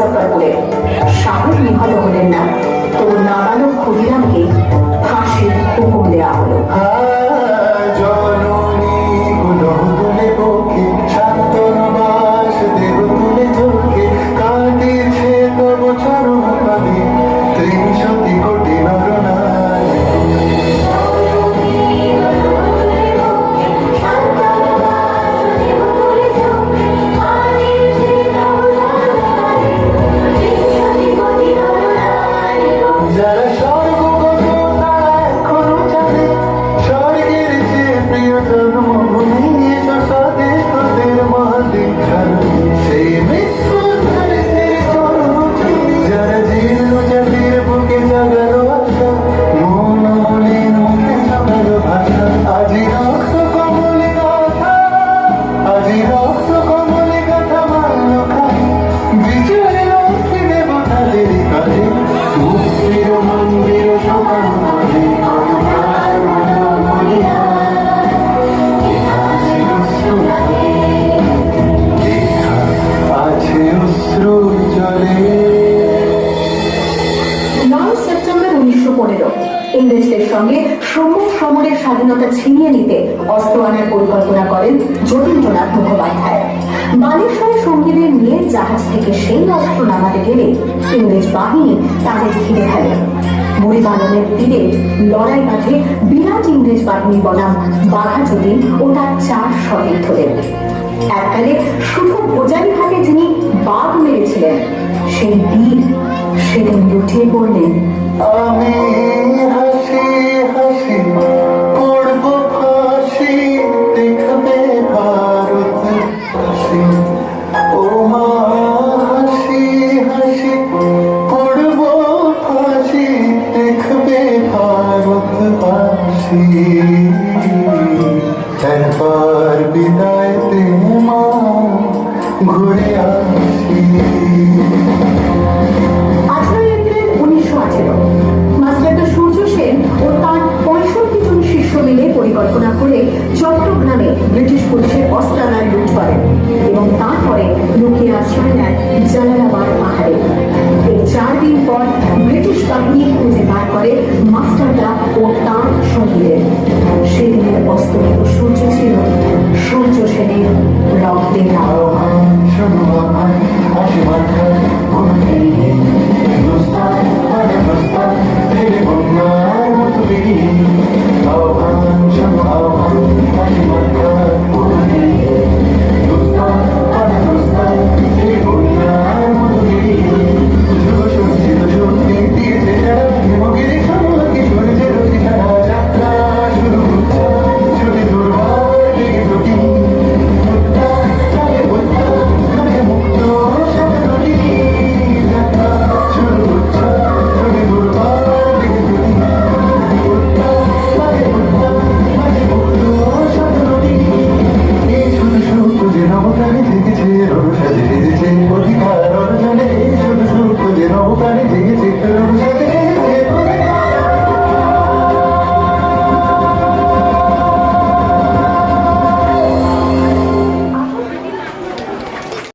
মুজফ্ফরপুরে। সাহেব নিহত হলেন না, তবু নাবালক ক্ষুদিরামকে ফাঁসির হুকুম দেওয়া হলো। ইংরেজদের সঙ্গে সম্মুখ সমরের স্বাধীনতা ছিনিয়ে নিতে অস্ত্র আনার পরিকল্পনা করেন যতীন্দ্রনাথ মুখোপাধ্যায়। বালেশ্বরে সঙ্গীদের নিয়ে জাহাজ থেকে সেই অস্ত্র নামাতে গেলে ইংরেজ বাহিনী তাদের ঘিরে ফেলে। বুড়িবালনের তীরে লড়াই বাঁধে বিরাট ইংরেজ বাহিনী বনাম বাঘা যতীন ও তার 4 সতীর্থদের। এককালে শুধু বোজারি হাতে যিনি বাঘ মেরেছিলেন, সেই বীর সেদিন লুটিয়ে পড়লেন। আমি হাসি হাসি পড়ব ফাঁসি, দেখবে ভারত হাসি। ও মা হাসি হাসি পড়ব ফাঁসি, দেখবে ভারত হাসি। একবার বিদায় দে মা, ঘুরে আসি। পরিকল্পনা করে চট্টগ্রামে ব্রিটিশ পুলিশের অস্ত্রাগার লুট করেন এবং তারপরে লুকিয়ে আশ্রয় নেন জালালাবাদ পাহাড়ে। এর 4 দিন পর ব্রিটিশ বাহিনী খুঁজে বার করে মাস্টারদা ও তার সঙ্গীদের। সেদিনের অস্তমিত সূর্য ছিল সূর্য সেনের রক্তের আবহাওয়া।